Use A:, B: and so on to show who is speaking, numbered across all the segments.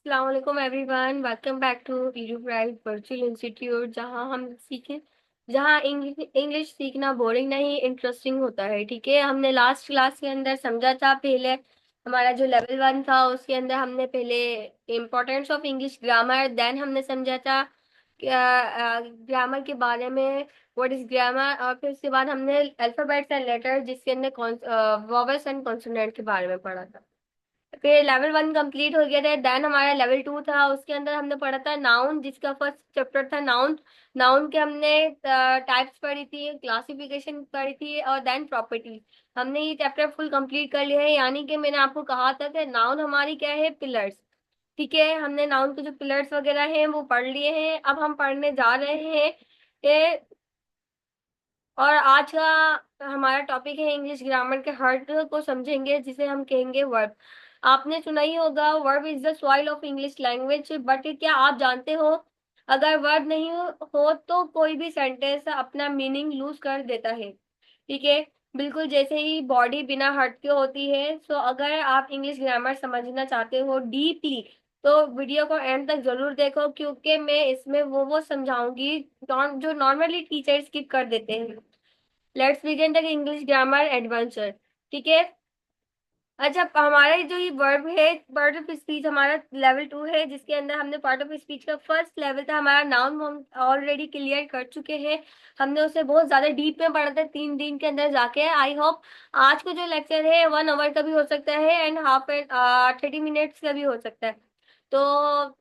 A: अस्सलाम वालेकुम everyone, welcome back to Edu private virtual institute, जहां इंग्लिश सीखना बोरिंग नहीं इंटरेस्टिंग होता है। ठीक है, हमने लास्ट क्लास के अंदर समझा था। पहले हमारा जो लेवल 1 था उसके अंदर हमने पहले importance of English grammar, then हमने समझा था ग्रामर के बारे में, व्हाट इज ग्रामर, और फिर उसके बाद हमने अल्फाबेट्स एंड लेटर जिसके अंदर वॉवेल्स एंड कॉन्सोनेंट के बारे में पढ़ा था। फिर लेवल 1 कंप्लीट हो गया था। देन हमारा लेवल 2 था, उसके अंदर हमने पढ़ा था नाउन, जिसका फर्स्ट चैप्टर था नाउन। नाउन के हमने टाइप्स पढ़ी थी, क्लासिफिकेशन पढ़ी थी, और देन प्रॉपर्टी। हमने ये चैप्टर फुल कंप्लीट कर लिया है, यानी कि मैंने आपको कहा था कि नाउन हमारी क्या है, पिलर्स। ठीक है, हमने नाउन के जो पिलर्स वगैरह हैं वो पढ़ लिए हैं। अब हम पढ़ने जा रहे हैं कि और आज का हमारा टॉपिक है इंग्लिश ग्रामर के हर्ट को समझेंगे, जिसे हम कहेंगे वर्ब। आपने सुना ही होगा, verb is the soil of English language. But क्या आप जानते हो, अगर वर्ब नहीं हो तो कोई भी सेंटेंस अपना मीनिंग लूज कर देता है। ठीक है, बिल्कुल जैसे ही बॉडी बिना हर्ट के होती है। सो अगर आप इंग्लिश ग्रामर समझना चाहते हो डीपली, तो वीडियो को एंड तक जरूर देखो, क्योंकि मैं इसमें वो समझाऊंगी जो नॉर्मली टीचर स्किप कर देते हैं। Let's begin the English grammar adventure. ठीक है। अच्छा, हमारा जो ये वर्ब है, पार्ट ऑफ स्पीच हमारा लेवल 2 है, जिसके अंदर हमने पार्ट ऑफ स्पीच का फर्स्ट लेवल था हमारा नाउन, हम ऑलरेडी क्लियर कर चुके हैं। हमने उसे बहुत ज्यादा डीप में पढ़ा था 3 दिन के अंदर जाके। आई होप आज का जो लेक्चर है 1 आवर का भी हो सकता है एंड हाफ एंड 30 मिनट्स का भी हो सकता है। तो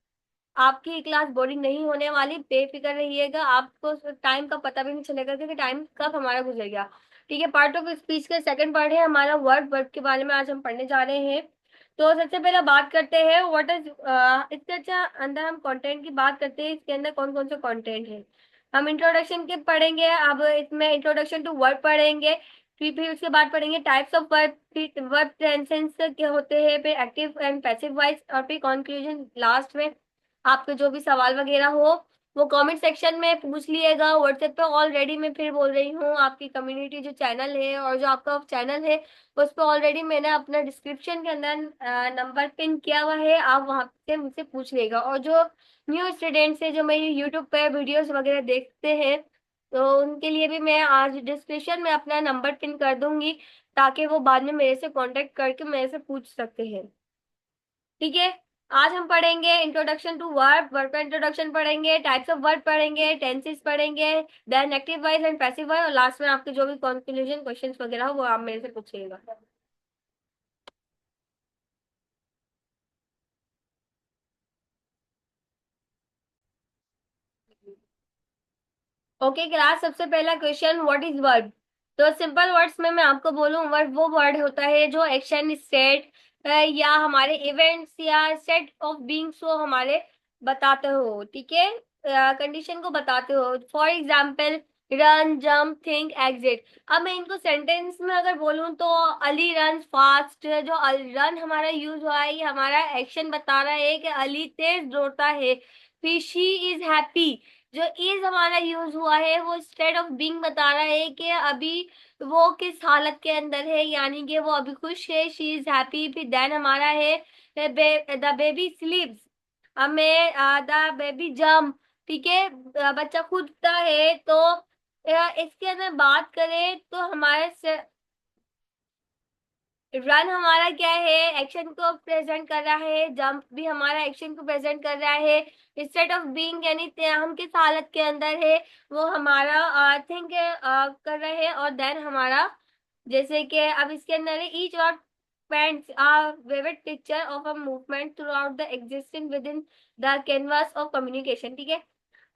A: आपकी क्लास बोरिंग नहीं होने वाली, बेफिक्र रहिएगा। आपको टाइम का पता भी नहीं चलेगा क्योंकि टाइम कब हमारा गुजर गया। ठीक है, पार्ट ऑफ स्पीच का सेकंड पार्ट है हमारा वर्ड। वर्ड के बारे में आज हम पढ़ने जा रहे हैं। तो सबसे पहले बात करते हैं व्हाट इज, इसके अच्छा अंदर हम कंटेंट की बात करते हैं। इसके अंदर कौन कौन से कंटेंट है, हम इंट्रोडक्शन के पढ़ेंगे। अब इसमें इंट्रोडक्शन टू वर्ड पढ़ेंगे, फिर उसके बाद पढ़ेंगे टाइप्स ऑफ वर्ब, फिर वर्ब टेंसेस क्या होते हैं, फिर एक्टिव एंड पैसिव वॉइस, और फिर कंक्लूजन लास्ट में। आपके जो भी सवाल वगैरह हो वो कमेंट सेक्शन में पूछ लिएगा व्हाट्सएप पे। ऑलरेडी मैं फिर बोल रही हूँ, आपकी कम्युनिटी जो चैनल है और जो आपका चैनल है उस पर ऑलरेडी मैंने अपना डिस्क्रिप्शन के अंदर नंबर पिन किया हुआ है, आप वहां से मुझसे पूछ लेगा। और जो न्यू स्टूडेंट्स है जो मेरी यूट्यूब पे वीडियोस वगैरह देखते हैं, तो उनके लिए भी मैं आज डिस्क्रिप्शन में अपना नंबर पिन कर दूंगी, ताकि वो बाद में मेरे से कांटेक्ट करके मेरे से पूछ सकते हैं। ठीक है, आज हम पढ़ेंगे इंट्रोडक्शन टू वर्ब, वर्ब का इंट्रोडक्शन पढ़ेंगे, टाइप्स ऑफ वर्ब पढ़ेंगे, टेंसेस पढ़ेंगे, then active voice and passive voice, और लास्ट में आपके जो भी कंक्लूजन क्वेश्चंस वगैरह हो वो आप मेरे से पूछिएगा। ओके क्लास, सबसे पहला क्वेश्चन, व्हाट इज वर्ब। तो सिंपल वर्ड्स में मैं आपको बोलूं, वर्ब वो वर्ड होता है जो एक्शन, स्टेट या हमारे इवेंट्स या सेट ऑफ बीइंग्स को हमारे बताते हो। ठीक है, कंडीशन को बताते हो। For example, run, jump, think, exit. अब मैं इनको सेंटेंस में अगर बोलूं तो अली रन फास्ट। जो रन हमारा यूज हुआ है, ये हमारा एक्शन बता रहा है कि अली तेज दौड़ता है। फिर शी इज हैप्पी, जो इज हमारा यूज हुआ है वो स्टेट ऑफ बीइंग बता रहा है कि अभी वो किस हालत के अंदर है, यानी कि वो अभी खुश है, शी इज हैप्पी। फिर देन हमारा है द बेबी स्लीप्स, हमें द बेबी जम्प। ठीक है, बच्चा कूदता है। तो इसके अंदर बात करें तो हमारे रन हमारा क्या है, एक्शन को प्रेजेंट कर रहा है। जंप भी हमारा एक्शन को प्रेजेंट कर रहा है। स्टेट ऑफ बीइंग यानी हम किस हालत के अंदर है वो हमारा थिंक कर रहे हैं। और देन हमारा जैसे कि अब इसके अंदर है ईच और paints a vivid picture of a movement throughout the existing within the canvas of communication। ठीक है,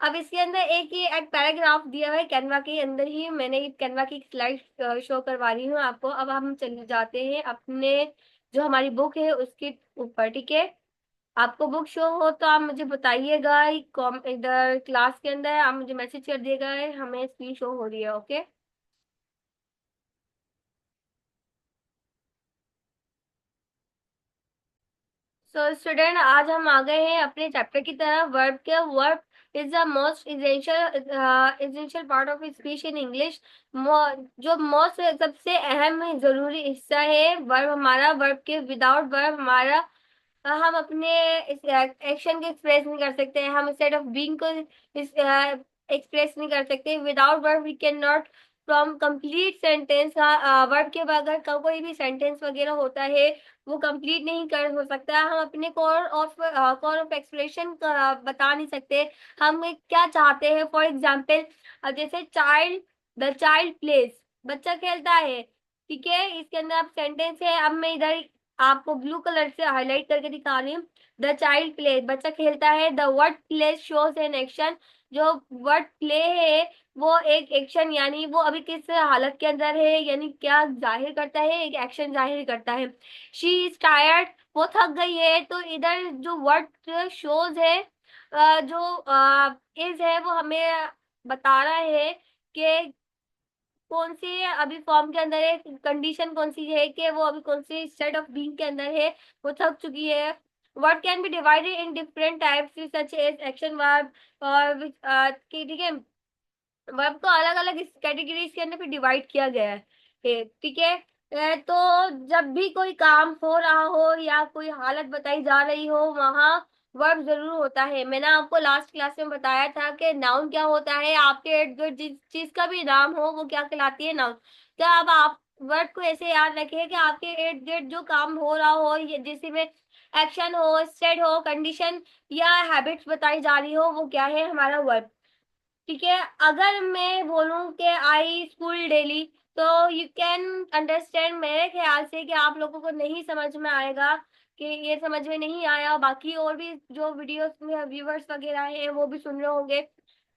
A: अब इसके अंदर एक पैराग्राफ दिया हुआ है कैनवा के अंदर ही, मैंने कैनवा की स्लाइड शो करवा रही हूँ आपको। अब हम चले जाते हैं अपने जो हमारी बुक है उसके ऊपर। ठीक है, आपको बुक शो हो तो आप मुझे बताइएगा, इधर क्लास के अंदर आप मुझे मैसेज कर दिएगा, हमें स्क्रीन शो हो रही है। ओके, सो स्टूडेंट आज हम आ गए हैं अपने चैप्टर की तरफ, वर्ब के। Verb is the most essential part of speech in English. जो मोस्ट सबसे अहम जरूरी हिस्सा है वर्ब हमारा। वर्ब के विदाउट वर्ब हमारा हम अपने एक्शन को एक्सप्रेस नहीं कर सकते, हम स्टेट ऑफ बीइंग को एक्सप्रेस नहीं कर सकते। Without verb we can not from complete sentence. Verb के बगैर कोई भी सेंटेंस वगैरह होता है वो कंप्लीट नहीं कर हो सकता। हम अपने कोर ऑफ एक्सप्रेशन बता नहीं सकते हम क्या चाहते हैं। फॉर एग्जाम्पल, जैसे चाइल्ड, द चाइल्ड प्लेस, बच्चा खेलता है, ठीक है। इसके अंदर आप सेंटेंस है, अब मैं इधर आपको ब्लू कलर से हाईलाइट करके दिखा रही हूँ। द चाइल्ड प्ले, बच्चा खेलता है। The word play shows an action, जो वर्ड प्ले है वो एक एक्शन, यानी वो अभी किस हालत के अंदर है, यानी क्या जाहिर करता है, एक एक्शन जाहिर करता है। शी इज टायर्ड, वो थक गई है। तो इधर जो वर्ड शोज है, जो इज है, वो हमें बता रहा है कि कौन सी अभी फॉर्म के अंदर है, कंडीशन कौन सी है, कि वो अभी कौन सी स्टेट ऑफ बीइंग के अंदर है, वो थक चुकी है। Word can be divided in different types such as action verb, और ठीक है, वर्ब को अलग अलग कैटेगरीज के अंदर भी डिवाइड किया गया है, ठीक है। तो जब भी कोई काम हो रहा हो या कोई हालत बताई जा रही हो, वहां वर्ब जरूर होता है। मैंने आपको लास्ट क्लास में बताया था कि नाउन क्या होता है, आपके इर्द गिर्द जिस चीज का भी नाम हो वो क्या कहलाती है, नाउन। तो अब आप वर्ड को ऐसे याद रखिए कि आपके इर्द गिर्द जो काम हो रहा हो, जिसमें एक्शन हो, स्टेट हो, कंडीशन या हैबिट्स बताई जा रही हो, वो क्या है, हमारा वर्ब, ठीक है। अगर मैं बोलूं कि आई स्कूल डेली, तो यू कैन अंडरस्टैंड, मेरे ख्याल से कि आप लोगों को नहीं समझ में आएगा, कि ये समझ में नहीं आया। बाकी और भी जो वीडियोस में व्यूवर्स वगैरह हैं वो भी सुन रहे होंगे,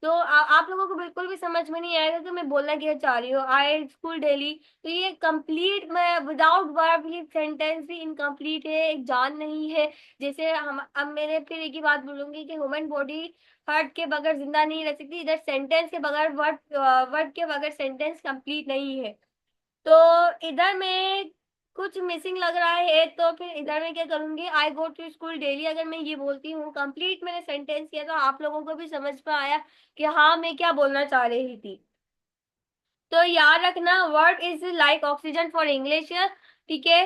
A: तो आप लोगों को बिल्कुल भी समझ में नहीं आएगा कि मैं बोलना क्या चाह रही हूँ, आई स्कूल डेली। तो ये कंप्लीट में विदाउट वर्ब, ये सेंटेंस भी इनकम्प्लीट है, एक जान नहीं है। जैसे हम, अब मैंने फिर एक ही बात बोलूंगी कि ह्यूमन बॉडी वर्ड के बगैर जिंदा नहीं रह सकती, इधर सेंटेंस के बगैर वर्ड, वर्ड के बगैर सेंटेंस कंप्लीट नहीं है। तो इधर में कुछ मिसिंग लग रहा है, तो फिर इधर में क्या करूंगी, आई गो टू स्कूल डेली, अगर मैं ये बोलती हूँ कंप्लीट मैंने सेंटेंस किया, तो आप लोगों को भी समझ में आया कि हाँ मैं क्या बोलना चाह रही थी। तो याद रखना, word is like oxygen for English, ठीक है।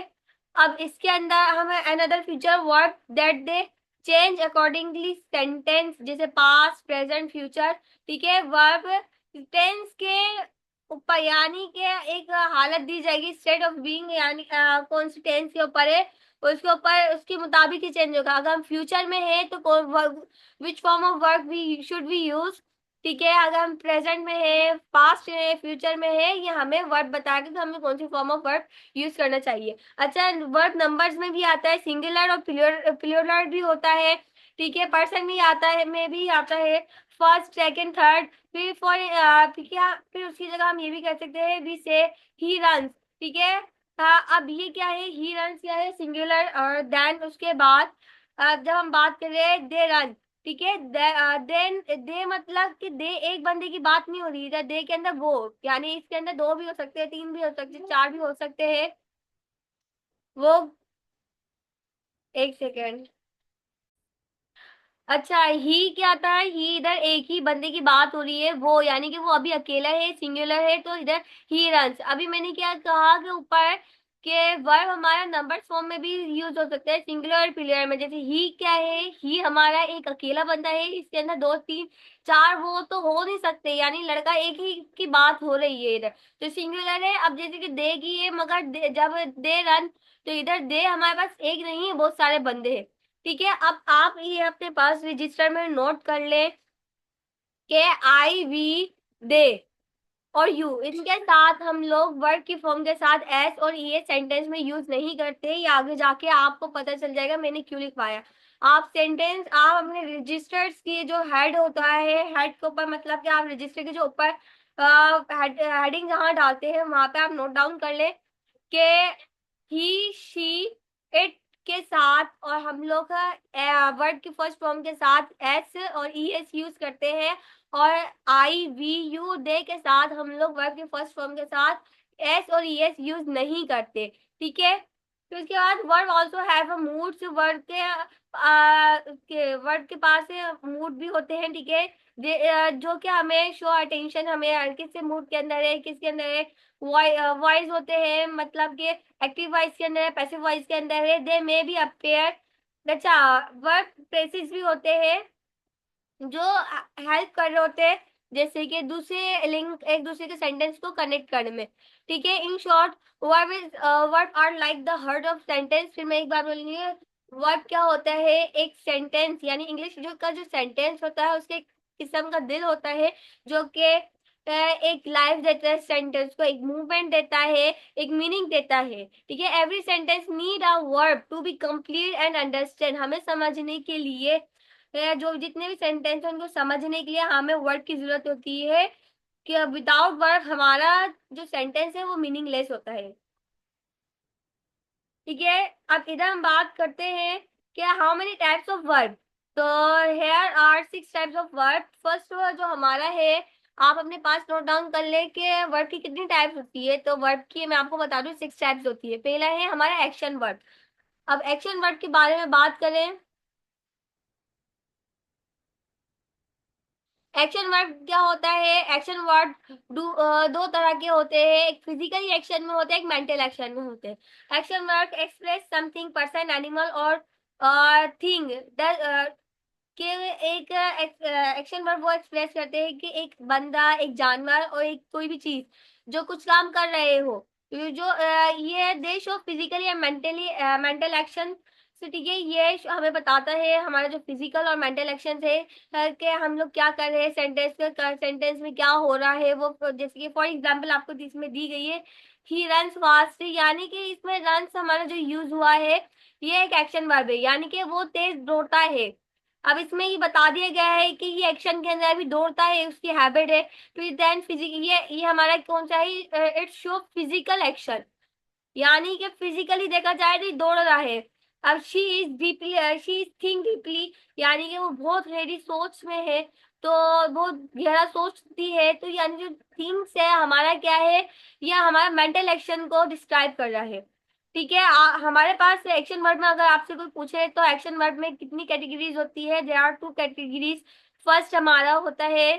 A: अब इसके अंदर हम another future word that they change accordingly sentence, जैसे पास्ट, प्रेजेंट, फ्यूचर, ठीक है। वर्ब टेंस के ऊपर, यानी कि एक हालत दी जाएगी, स्टेट ऑफ बीइंग, यानी कौन सी टेंस के ऊपर है, उसके ऊपर उसके मुताबिक ही चेंज होगा। अगर हम फ्यूचर में है तो which form of verb we should we use, ठीक है। अगर हम प्रेजेंट में है, पास्ट है, फ्यूचर में है, ये हमें वर्ब बताएगा कि हमें कौन सी फॉर्म ऑफ वर्ब यूज करना चाहिए। अच्छा, वर्ब नंबर्स में भी आता है, सिंगुलर और प्लूरल भी होता है, ठीक है। पर्सन भी आता है, में भी आता है, फर्स्ट, सेकंड, थर्ड। फिर फॉर ठीक है, फिर उसकी जगह हम ये भी कह सकते हैं, वी से ही रन्स, ठीक है। हाँ, अब ये क्या है, ही रन्स क्या है, सिंगुलर। और देन उसके बाद जब हम बात कर रहे हैं दे रन, ठीक है। देन दे मतलब कि दे एक बंदे की बात नहीं हो रही है, दे के अंदर वो, यानी इसके अंदर दो भी हो सकते हैं, तीन भी हो सकते हैं, चार भी हो सकते हैं। वो, एक सेकेंड। अच्छा, ही क्या था, ही इधर एक ही बंदे की बात हो रही है, वो यानी कि वो अभी अकेला है, सिंगुलर है, तो इधर ही रन्स। अभी मैंने क्या कहा कि ऊपर के वर्ब हमारा नंबर फॉर्म में भी यूज हो सकता है, सिंगुलर और प्लूरल में। जैसे ही क्या है, ही हमारा एक अकेला बंदा है, इसके अंदर दो, तीन, चार वो तो हो नहीं सकते, यानी लड़का एक ही की बात हो रही है इधर, तो सिंगुलर है। अब जैसे कि दे की है, मगर जब दे रन, तो इधर दे हमारे पास एक नहीं है, बहुत सारे बंदे हैं, ठीक है। अब आप ये अपने पास रजिस्टर में नोट कर ले के आई वी दे और यू, इनके साथ हम लोग वर्ड की फॉर्म के साथ एस और ये सेंटेंस में यूज नहीं करते। ये आगे जाके आपको पता चल जाएगा मैंने क्यों लिखवाया। आप सेंटेंस, आप अपने रजिस्टर्स की जो हेड होता है, हेड के ऊपर मतलब कि आप रजिस्टर के जो ऊपर हेडिंग जहाँ डालते हैं वहां पे आप नोट डाउन कर ले के ही, शी, इट के साथ, और हम लोग वर्ड के फर्स्ट फॉर्म के साथ एस और ई एस यूज करते हैं, और आई वी यू दे के साथ हम लोग वर्ब के फर्स्ट फॉर्म के साथ एस और ई एस यूज नहीं करते, ठीक है। फिर उसके बाद verb also have a mood, word word के पास मूड भी होते हैं, ठीक है। जो कि हमें शो अटेंशन, हमें किस मूड के अंदर है, किसके अंदर है। वॉइस होते हैं, मतलब कि एक्टिव वॉइस के अंदर है, पैसिव वॉइस के अंदर है। दे मे बी अपेयर, अच्छा, वर्क प्लेसेस भी होते हैं जो हेल्प कर रहे होते हैं, जैसे कि दूसरे लिंक एक दूसरे के सेंटेंस को कनेक्ट करने में। ठीक है, in short verb is verb are like the heart of sentence. फिर मैं एक बार बोलूंगी, वर्ब क्या होता है, एक सेंटेंस यानी इंग्लिश जो का जो सेंटेंस होता है उसके एक किस्म का दिल होता है, जो कि एक लाइफ देता है सेंटेंस को, एक मूवमेंट देता है, एक मीनिंग देता है। ठीक है, every sentence need a verb to be complete and understand. हमें समझने के लिए जो जितने भी सेंटेंस हैं उनको समझने के लिए हमें वर्ड की जरूरत होती है, कि विदाउट वर्ड हमारा जो सेंटेंस है वो मीनिंगलेस होता है। ठीक है, अब इधर हम बात करते हैं कि how many types of verb. तो here are 6 types of verb. First जो हमारा है, आप अपने पास नोट डाउन कर ले कि वर्ब की कितनी टाइप्स होती है। तो वर्ब की मैं आपको बता दूं 6 टाइप्स होती है। पहला है हमारा एक्शन वर्ब। अब एक्शन वर्ब के बारे में बात करें, एक्शन वर्ड क्या होता है, एक्शन वर्ड दो तरह के होते हैं, एक फिजिकली एक्शन में होते हैं, एक मेंटल एक्शन में होते हैं। Action word express something, person, animal और थिंग कि एक एक्शन वर्ब वो एक्सप्रेस करते हैं कि एक बंदा, एक जानवर और एक कोई भी चीज जो कुछ काम कर रहे हो, जो ये दे शो फिजिकली या मेंटली मेंटल एक्शन। तो ठीक है, ये हमें बताता है हमारा जो फिजिकल और मेंटल एक्शन है, कि हम लोग क्या कर रहे हैं, सेंटेंस में क्या हो रहा है वो। जैसे कि फॉर एग्जाम्पल आपको इसमें दी गई है, ही रन्स फास्ट, यानी कि इसमें रन्स हमारा जो यूज हुआ है ये एक एक्शन वर्ब है, यानी कि वो तेज दौड़ता है। अब इसमें ये बता दिया गया है कि ये एक्शन के अंदर भी दौड़ता है, उसकी हैबिट है। तो देन फिजिक ये हमारा कौन सा है, इट शो फिजिकल एक्शन, यानी कि फिजिकली देखा जाए तो ये दौड़ रहा है। अब शी इज थिंक डीपली, यानी कि वो बहुत गहरी सोच में है, तो बहुत गहरा सोचती है। तो यानी जो थिंग्स है हमारा क्या है, ये हमारा मेंटल एक्शन को डिस्क्राइब कर रहा है। ठीक है, हमारे पास एक्शन वर्ड में अगर आपसे कोई पूछे तो एक्शन वर्ड में कितनी कैटेगरीज होती है, देयर आर 2 कैटेगरीज। फर्स्ट हमारा होता है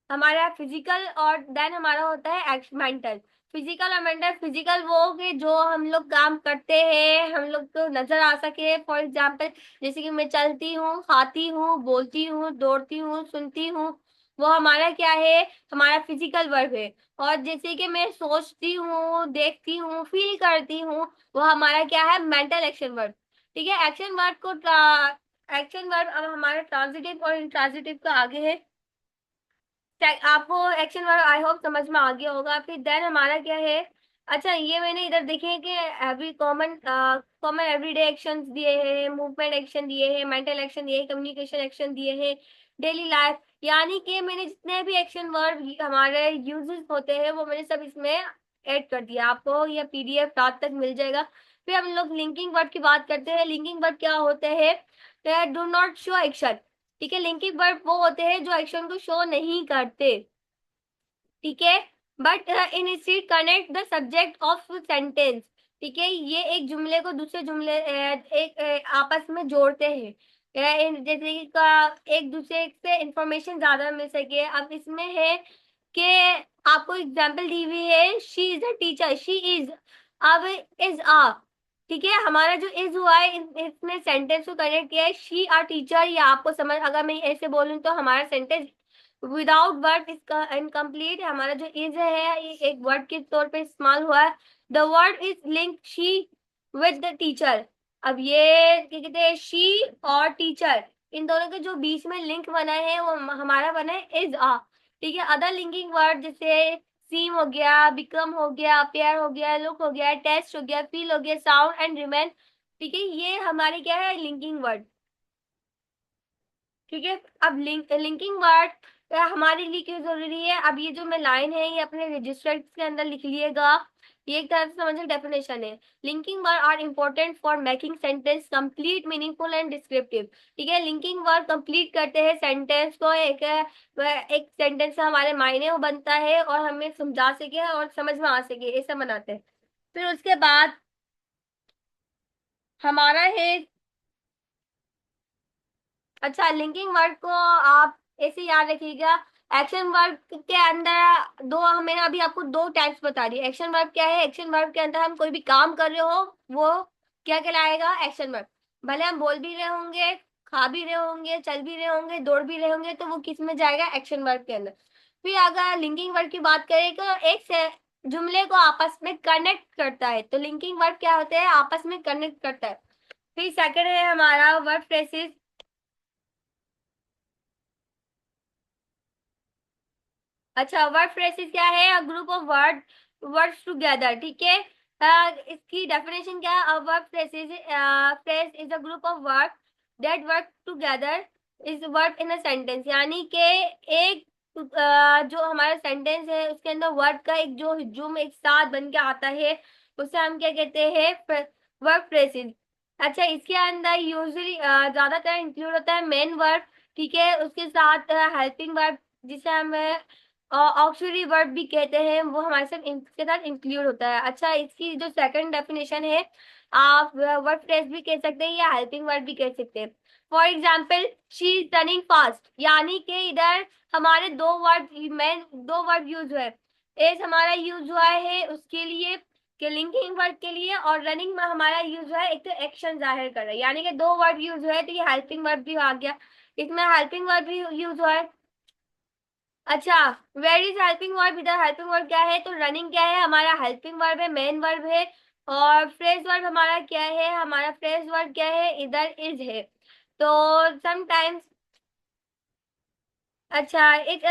A: हमारा फिजिकल, और देन हमारा होता है मेंटल। फिजिकल और मेंटल, फिजिकल वो कि जो हम लोग काम करते हैं हम लोग को नजर आ सके। फॉर एग्जाम्पल, जैसे कि मैं चलती हूँ, खाती हूँ, बोलती हूँ, दौड़ती हूँ, सुनती हूँ, वो हमारा क्या है, हमारा फिजिकल वर्ब है। और जैसे कि मैं सोचती हूँ, देखती हूँ, फील करती हूँ, वो हमारा क्या है, मेंटल एक्शन वर्ब। ठीक है, एक्शन वर्ब अब हमारा ट्रांजिटिव और इंट्रांजिटिव का आगे है। आपको एक्शन वर्ड आई होप समझ में आ गया होगा। फिर देन हमारा क्या है, अच्छा ये मैंने इधर देखे कि एवरी कॉमन एवरीडे एक्शंस दिए हैं, मूवमेंट एक्शन दिए हैं, मेंटल एक्शन दिए हैं, कम्युनिकेशन एक्शन दिए हैं, डेली लाइफ, यानी कि मैंने जितने भी एक्शन वर्ड हमारे यूजेस होते हैं वो मैंने सब इसमें ऐड कर दिया। आपको यह पीडीएफ रात तक मिल जाएगा। फिर हम लोग लिंकिंग वर्ड की बात करते हैं। लिंकिंग वर्ड क्या होते हैं, डू नॉट शो एक्शन। ठीक है, लिंकिंग वर्ब वो होते हैं जो एक्शन को शो नहीं करते। ठीक है, but in instead connect the subject of sentence. ठीक है, ये एक जुमले को दूसरे जुमले आपस में जोड़ते हैं, जैसे कि एक दूसरे से इंफॉर्मेशन ज्यादा मिल सके। अब इसमें है कि आपको एग्जाम्पल दी हुई है, she is a teacher, she is, अब इज आ। ठीक है, हमारा जो इज हुआ है इसने सेंटेंस को कनेक्ट किया है, शी आर टीचर। या आपको समझ, अगर मैं ऐसे बोलूं तो हमारा सेंटेंस विदाउट वर्ड इसका इनकम्प्लीट। हमारा जो इज है ये एक वर्ड के तौर पे इस्तेमाल हुआ है। The word is link she with the teacher. अब ये क्या कहते हैं, शी और टीचर, इन दोनों के जो बीच में लिंक बना है वो हमारा बना है इज आ। ठीक है, अदर लिंकिंग वर्ड जैसे सीम हो गया, बिकम हो गया, अपेयर हो गया, लुक हो गया, टेस्ट हो गया, फील हो गया, साउंड एंड रिमेन। ठीक है, ये हमारे क्या है, लिंकिंग वर्ड। ठीक है, अब लिंकिंग वर्ड हमारे लिए क्यों जरूरी है। अब ये जो मैं लाइन है ये अपने रजिस्टर के अंदर लिख लिएगा, ये एक तरह से समझिए डेफिनेशन है। Linking word are important for making sentence complete, meaningful and descriptive. ठीक है, लिंकिंग वर्ड कंप्लीट करते हैं सेंटेंस को, एक सेंटेंस से हमारे मायने वो बनता है और हमें समझा सके और समझ में आ सके, ऐसा बनाते हैं। फिर उसके बाद हमारा है, अच्छा लिंकिंग वर्ड को आप ऐसे याद रखिएगा। एक्शन वर्ब के अंदर दो, मैंने अभी आपको 2 टाइप्स बता दी। एक्शन वर्ब क्या है, एक्शन वर्ब के अंदर हम कोई भी काम कर रहे हो वो क्या कहलाएगा, एक्शन वर्ब। भले हम बोल भी रहे होंगे, खा भी रहे होंगे, चल भी रहे होंगे, दौड़ भी रहे होंगे, तो वो किस में जाएगा, एक्शन वर्ब के अंदर। फिर अगर लिंकिंग वर्ब की बात करें तो एक से जुमले को आपस में कनेक्ट करता है, तो लिंकिंग वर्ब क्या होते हैं, आपस में कनेक्ट करता है। फिर सेकंड है हमारा वर्ब फ्रेसेस। अच्छा, वर्ड फ्रेसेस क्या है, a group of words together, ठीक है। इसकी डेफिनेशन क्या है, a verb phrases phrase is a group of word that work together is word in a sentence, यानी कि एक जो हमारा सेंटेंस है उसके अंदर वर्ड का एक जो जुम एक साथ बन के आता है, उसे हम क्या कहते हैं, वर्ब फ्रेसेस। अच्छा, इसके अंदर यूजुअली ज्यादातर इंक्लूड होता है मेन वर्ब, ठीक है, उसके साथ हेल्पिंग वर्ब जिसे हम ऑक्सिलरी वर्ब भी कहते हैं, वो हमारे साथ इसके साथ इंक्लूड होता है। अच्छा, इसकी जो सेकंड डेफिनेशन है, आप वर्ब फ्रेज भी कह सकते हैं या हेल्पिंग वर्ब भी कह सकते हैं। For example, she is running fast, यानी कि इधर हमारे दो वर्ड यूज हुए। एज हमारा यूज हुआ है उसके लिए, कि लिंकिंग वर्ड के लिए, और रनिंग में हमारा यूज हुआ है एक तो एक्शन जाहिर कर रहा है, यानी कि दो वर्ड यूज हुए, तो ये हेल्पिंग वर्ब भी आ गया। इसमें हेल्पिंग वर्ब भी यूज हुआ है। अच्छा, वेर इज हेल्पिंग वर्ब, इधर हेल्पिंग वर्ब क्या है, तो रनिंग क्या है, हमारा हेल्पिंग वर्ब है, मेन वर्ब है। और फ्रेज वर्ब हमारा क्या है, हमारा फ्रेज वर्ब क्या है, इधर इज है। तो समटाइम्स, अच्छा, एक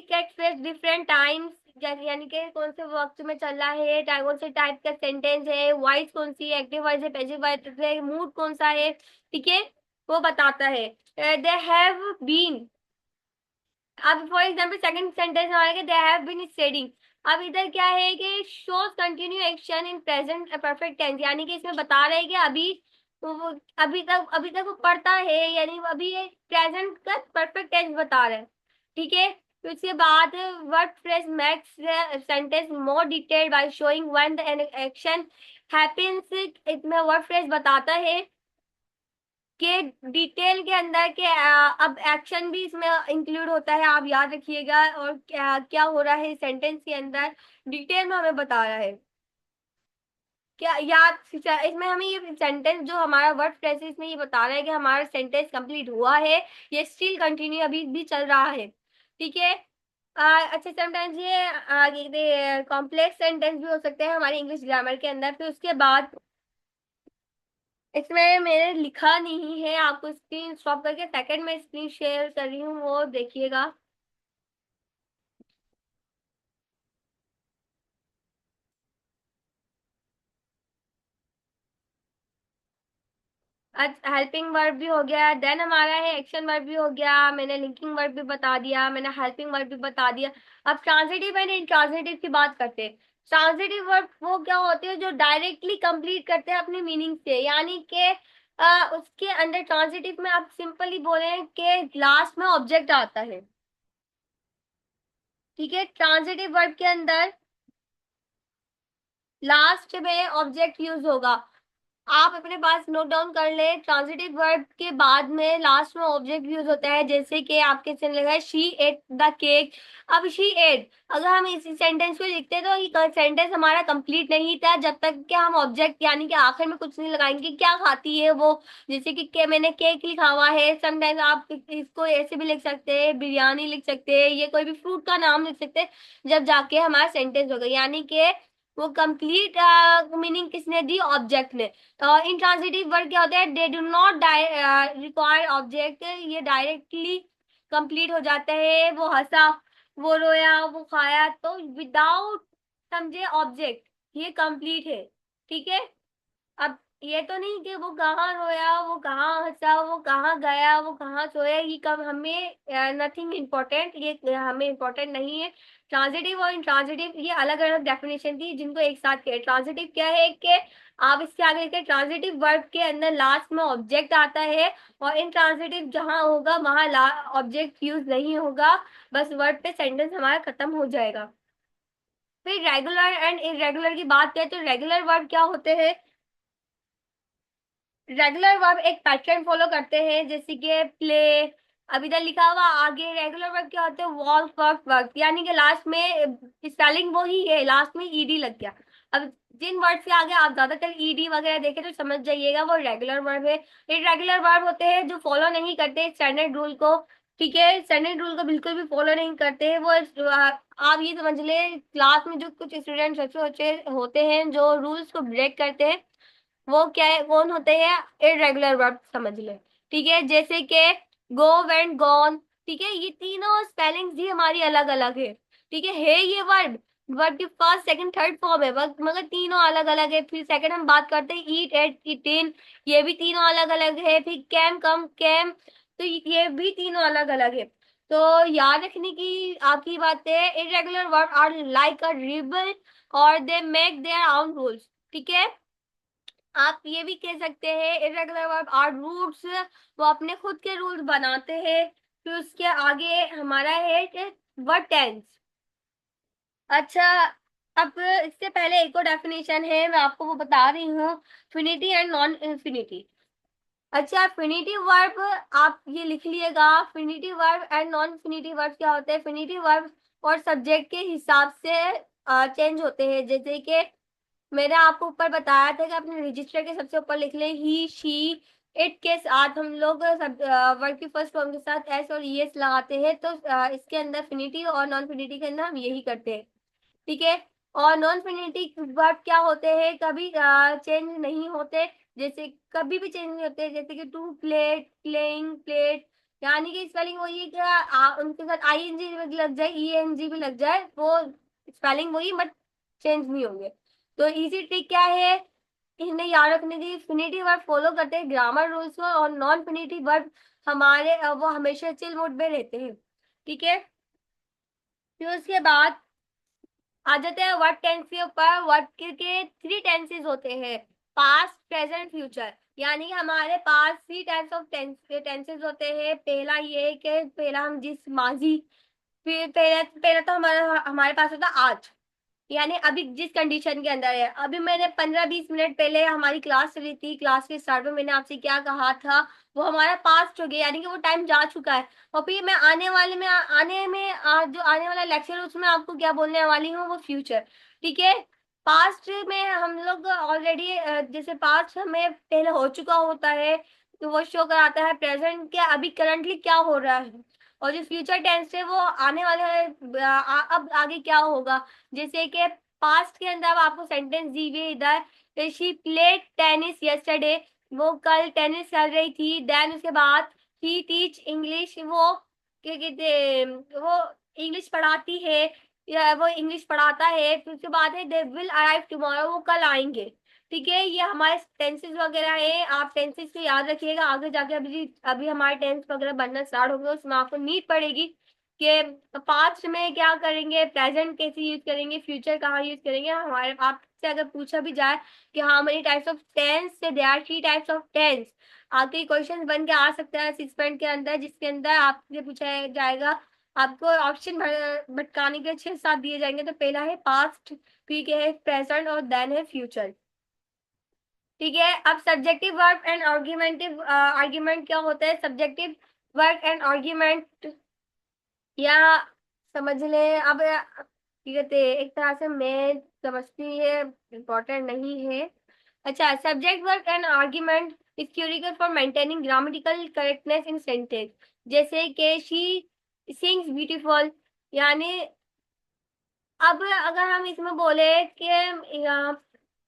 A: टेक्स्ट फ्रेज डिफरेंट टाइम्स, यानी कि कौन से वक्त में चल रहा है, कौन से टाइप का सेंटेंस है, वॉइस कौन सी है, एक्टिव वॉइस है, पैसिव वॉइस है, मूड कौन सा है, ठीक है, वो बताता है। दे हैव बीन, अब फॉर एग्जाम्पल सेकंड सेंटेंस हमारे के दे हैव बीन स्टडीइंग। अब इधर क्या है कि shows continue action in present perfect tense, यानी कि इसमें बता रहे हैं कि अभी तक वो पढ़ता है, यानी वो अभी प्रेजेंट का परफेक्ट टेंस बता रहे हैं, ठीक है। तो इसके बाद word phrase max sentence more detailed by showing when the action happens, इसमें वर्ड फ्रेज बताता है के डिटेल के अंदर के अब एक्शन भी इसमें इंक्लूड होता है, आप याद रखिएगा, और क्या क्या हो रहा है सेंटेंस के अंदर डिटेल में हमें बता रहा है, क्या याद, इसमें हमें ये सेंटेंस जो हमारा वर्ड फ्रेज इसमें ये बता रहा है कि हमारा सेंटेंस कंप्लीट हुआ है, ये स्टिल कंटिन्यू अभी भी चल रहा है, ठीक है। अच्छा, समटाइम्स ये कॉम्प्लेक्स सेंटेंस भी हो सकते हैं हमारे इंग्लिश ग्रामर के अंदर। फिर उसके बाद इसमें मैंने लिखा नहीं है, आपको स्क्रीन स्टॉप करके सेकंड में स्क्रीन शेयर कर रही हूँ, वो देखिएगा। अच्छा, हेल्पिंग वर्ब भी हो गया, देन हमारा है एक्शन वर्ब भी हो गया, मैंने लिंकिंग वर्ब भी बता दिया, मैंने हेल्पिंग वर्ब भी बता दिया। अब ट्रांजिटिव एंड इंट्रांजिटिव की बात करते हैं। ट्रांजिटिव वर्ब वो क्या होते हैं, जो डायरेक्टली कंप्लीट करते हैं अपनी मीनिंग से, यानी कि उसके अंदर ट्रांजिटिव में आप सिंपली बोले कि लास्ट में ऑब्जेक्ट आता है, ठीक है। ट्रांजिटिव वर्ब के अंदर लास्ट में ऑब्जेक्ट यूज होगा, आप अपने पास नोट डाउन कर ले, ट्रांजिटिव वर्ब के बाद में लास्ट में ऑब्जेक्ट यूज होता है, जैसे कि आपके चलने लगा शी एट द केक। अब शी एट, अगर हम इस सेंटेंस को लिखते तो ये सेंटेंस हमारा कंप्लीट नहीं था जब तक कि हम ऑब्जेक्ट यानी कि आखिर में कुछ नहीं लगाएंगे, क्या खाती है वो, जैसे कि मैंने केक लिखा हुआ है, समटाइम्स आप इसको ऐसे भी लिख सकते हैं, बिरयानी लिख सकते हैं, ये कोई भी फ्रूट का नाम लिख सकते हैं, जब जाके हमारा सेंटेंस होगा, यानी कि वो कंप्लीट मीनिंग किसने दी, ऑब्जेक्ट ने। इंट्रांजिटिव वर्ड क्या होता है, they do not require object, ये डायरेक्टली कंप्लीट हो जाता है, वो हंसा, वो रोया, वो खाया, तो विदाउट समझे ऑब्जेक्ट ये कंप्लीट है, ठीक है। अब ये तो नहीं कि वो कहाँ रोया, वो कहाँ हंसा, वो कहाँ गया, वो कहाँ सोया, ये कब हमें नथिंग इम्पोर्टेंट, ये हमें इम्पोर्टेंट नहीं है। ट्रांजिटिव और इंट्रांजिटिव ये अलग अलग डेफिनेशन थी जिनको एक साथ किया। ट्रांजिटिव क्या है कि आप इसके आगे लिखे, ट्रांजिटिव वर्ब के अंदर लास्ट में ऑब्जेक्ट आता है, और इंट्रांजिटिव जहां होगा वहां ऑब्जेक्ट यूज नहीं होगा, बस वर्ड पे सेंटेंस हमारा खत्म हो जाएगा। फिर रेगुलर एंड इरेगुलर की बात करें तो रेगुलर वर्ब क्या होते हैं, रेगुलर वर्ब एक पैटर्न फॉलो करते हैं, जैसे कि प्ले, अब इधर लिखा हुआ आगे। रेगुलर वर्ब क्या होते हैं, वॉक वर्क वर्क, यानी कि लास्ट में स्पेलिंग वो ही है, लास्ट में ईडी लग गया। अब जिन वर्ड से आगे आप ज्यादातर ईडी वगैरह देखें तो समझ जाइएगा वो रेगुलर वर्ब है। इरेगुलर वर्ब होते हैं जो फॉलो नहीं करते स्टैंडर्ड रूल को। ठीक है, स्टैंडर्ड रूल को बिल्कुल भी फॉलो नहीं करते हैं वो। आप ये समझ ले, क्लास में जो कुछ स्टूडेंट्स ऐसे होते हैं जो रूल्स को ब्रेक करते हैं, वो क्या है, कौन होते हैं, इरेगुलर वर्ब समझ ले। ठीक है, जैसे कि गो, वेंट, गॉन। ठीक है, ये तीनों स्पेलिंग्स ही हमारी अलग अलग है। ठीक है ये वर्ब, वर्ब की फर्स्ट सेकंड थर्ड फॉर्म है मगर तीनों अलग अलग है। फिर सेकंड हम बात करते हैं ईट, एट, ईटिन, ये भी तीनों अलग अलग है। फिर कैम, कम, कैम, तो ये भी तीनों अलग अलग है। तो याद रखने की आपकी बात है, irregular verb are like a rebel और they make their own rules. ठीक है, आप ये भी कह सकते हैं इरेगुलर वर्ब आर रूट्स, वो अपने खुद के रूल्स बनाते हैं। फिर उसके आगे हमारा है वर्ब टेंस। अच्छा, अब इससे पहले एक और डेफिनेशन है, मैं आपको वो बता रही हूँ, फिनिटी एंड नॉन इन्फिनिटी। अच्छा, फिनिटी वर्ब आप ये लिख लिएगा, फिनिटी वर्ब एंड नॉन फिनिटी वर्ब क्या होते हैं। फिनिटी वर्ब और सब्जेक्ट के हिसाब से चेंज होते हैं। जैसे कि मैंने आपको ऊपर बताया था कि अपने रजिस्टर के सबसे ऊपर लिख लें ही, शी, इट के साथ हम लोग वर्ड की फर्स्ट फॉर्म के साथ एस और ईएस लगाते हैं। तो इसके अंदर फिनिटी और नॉन फिनिटी के अंदर हम यही करते हैं। ठीक है, और नॉन फिनिटी वर्ब क्या होते हैं, कभी चेंज नहीं होते। जैसे कभी भी चेंज नहीं होते, जैसे कि टू प्लेट, प्लेइंग, प्लेट, यानी कि स्पेलिंग वही है कि उनके साथ आईएनजी भी लग जाए, ईएनजी भी लग जाए, वो स्पेलिंग वही बट चेंज नहीं होंगे। तो इजी ट्रिक क्या है, इन्हें याद रखने की, फिनिटी वर्ब फॉलो करते हैं ग्रामर रूल्स को, और नॉन फिनिटी वर्ब हमारे वो हमेशा चिल मोड में रहते हैं। ठीक है, फिर उसके बाद आ जाते हैं वर्ब टेंस के ऊपर। वर्ब के थ्री टेंसेस होते हैं, पास्ट, प्रेजेंट, फ्यूचर। यानी कि हमारे पास थ्री टाइप्स ऑफ टेंसेस होते हैं। पहला ये है कि पहला हम जिस माजी, फिर पहला पहला तो हमारा हमारे पास होता है आज, यानी अभी जिस कंडीशन के अंदर है। अभी मैंने 15-20 मिनट पहले हमारी क्लास चली थी, क्लास के स्टार्ट में मैंने आपसे क्या कहा था, वो हमारा पास्ट हो गया, यानी कि वो टाइम जा चुका है। और फिर मैं आने वाले में आने में जो आने वाला लेक्चर है उसमें आपको क्या बोलने वाली हूँ, वो फ्यूचर। ठीक है, पास्ट में हम लोग ऑलरेडी, जैसे पास्ट हमें पहले हो चुका होता है तो वो शो कराता है प्रेजेंट के अभी करंटली क्या हो रहा है। और जो फ्यूचर टेंस है वो आने वाले अब आगे क्या होगा। जैसे कि पास्ट के अंदर अब आपको सेंटेंस दी हुई है इधर, शी प्लेड टेनिस यस्टरडे, वो कल टेनिस खेल रही थी। देन उसके बाद ही टीच इंग्लिश, वो क्या कहते हैं, वो इंग्लिश पढ़ाती है या वो इंग्लिश पढ़ाता है। फिर उसके बाद है दे विल अराइव टुमारो, वो कल आएंगे। ठीक है, ये हमारे टेंसेस वगैरह है, आप टेंसेस को याद रखिएगा। आगे जाके अभी अभी हमारे टेंस वगैरह बनना स्टार्ट होंगे, उसमें आपको नीड पड़ेगी कि पास्ट में क्या करेंगे, प्रेजेंट कैसे यूज करेंगे, फ्यूचर कहाँ यूज करेंगे। हमारे आपसे अगर पूछा भी जाए कि how many types of tense, say there are three types of tense, आपके क्वेश्चन बन के आ सकता है 6 पॉइंट के अंदर, जिसके अंदर आपसे पूछा जाएगा, आपको ऑप्शन भटकाने के 6-7 दिए जाएंगे। तो पहला है पास्ट, फिर क्या है प्रेजेंट, और देन है फ्यूचर। ठीक है, अब सब्जेक्टिव वर्ब एंड आर्ग्यूमेंटिव आर्ग्यूमेंट क्या होता है। सब्जेक्टिव वर्ब एंड आर्ग्यूमेंट, या समझ ले, अब क्या कहते हैं, एक तरह से मैं समझती है, इम्पोर्टेंट नहीं है। अच्छा, subject verb and argument is crucial for maintaining grammatical correctness in sentence. जैसे कि शी सिंग्स ब्यूटीफुल, यानी अब अगर हम इसमें बोले कि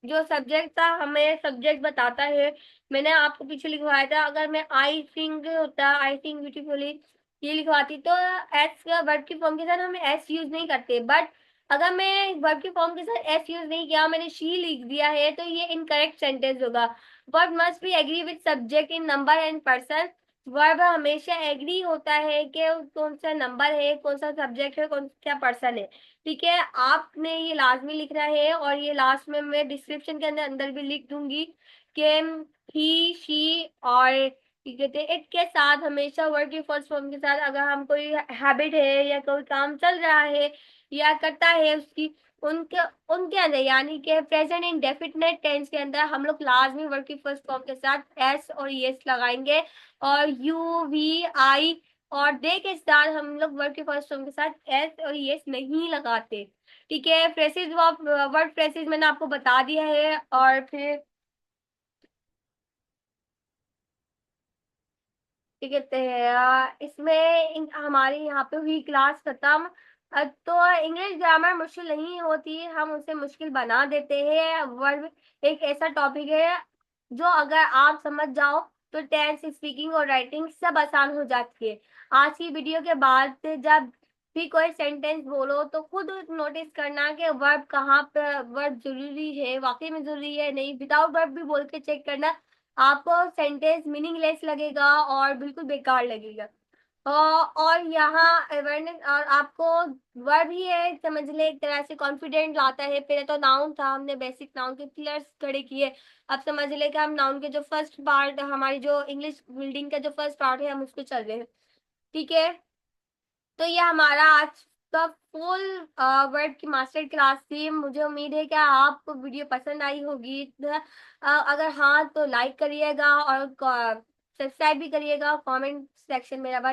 A: जो सब्जेक्ट था हमें सब्जेक्ट बताता है, मैंने आपको पीछे लिखवाया था, अगर मैं आई थिंक होता, आई थिंक ब्यूटीफुली ये लिखवाती, तो एस वर्ब की फॉर्म के साथ हमें एस यूज नहीं करते। बट अगर मैं वर्ब की फॉर्म के साथ एस यूज नहीं किया, मैंने शी लिख दिया है, तो ये इनकरेक्ट सेंटेंस होगा। Verb must be agree with subject in number and person. Verb हमेशा एग्री होता है कि कौन सा नंबर है, कौन सा सब्जेक्ट है, कौन सा पर्सन है। ठीक है, आपने ये लाजमी लिखना है, और ये लास्ट में मैं डिस्क्रिप्शन के अंदर अंदर भी लिख दूंगी कि ही, शी और क्या कहते हैं इट के साथ हमेशा वर्ड की फर्स्ट फॉर्म के साथ अगर हम कोई हैबिट है या कोई काम चल रहा है या करता है उसकी, उनके उनके अंदर, यानी कि प्रेजेंट इंडेफिनिट टेंस के अंदर हम लोग लाजमी वर्ड की फर्स्ट फॉर्म के साथ एस और यस लगाएंगे। और यू, वी, आई और डे के साथ हम लोग वर्ड के फर्स्ट फॉर्म के साथ एस और यस नहीं लगाते। ठीक है, फ्रेसेस वर्ड फ्रेसेस मैंने आपको बता दिया है। और फिर क्या कहते हैं, इसमें हमारी यहाँ पे हुई क्लास खत्म। तो इंग्लिश ग्रामर मुश्किल नहीं होती, हम उसे मुश्किल बना देते हैं। वर्ब एक ऐसा टॉपिक है जो अगर आप समझ जाओ तो टेंस, स्पीकिंग और राइटिंग सब आसान हो जाती है। आज की वीडियो के बाद से जब भी कोई सेंटेंस बोलो तो खुद नोटिस करना कि वर्ब कहाँ पे, वर्ब जरूरी है, वाकई में जरूरी है नहीं। विदाउट वर्ब भी बोल के चेक करना, आपको सेंटेंस मीनिंगलेस लगेगा और बिल्कुल बेकार लगेगा। और यहाँ अवेयरनेस और आपको वर्ब ही है समझ ले, एक तरह से कॉन्फिडेंट लाता है। पहले तो नाउन था, हमने बेसिक नाउन के पिलर्स खड़े किए। अब समझ ले कि हम नाउन के जो फर्स्ट पार्ट, हमारी जो इंग्लिश बिल्डिंग का जो फर्स्ट पार्ट है, हम उस पर चल रहे हैं। ठीक है, तो ये हमारा आज का फुल वर्ड की मास्टर क्लास थी। मुझे उम्मीद है कि आपको वीडियो पसंद आई होगी। अगर हाँ तो लाइक करिएगा और सब्सक्राइब भी करिएगा। कमेंट सेक्शन में रवा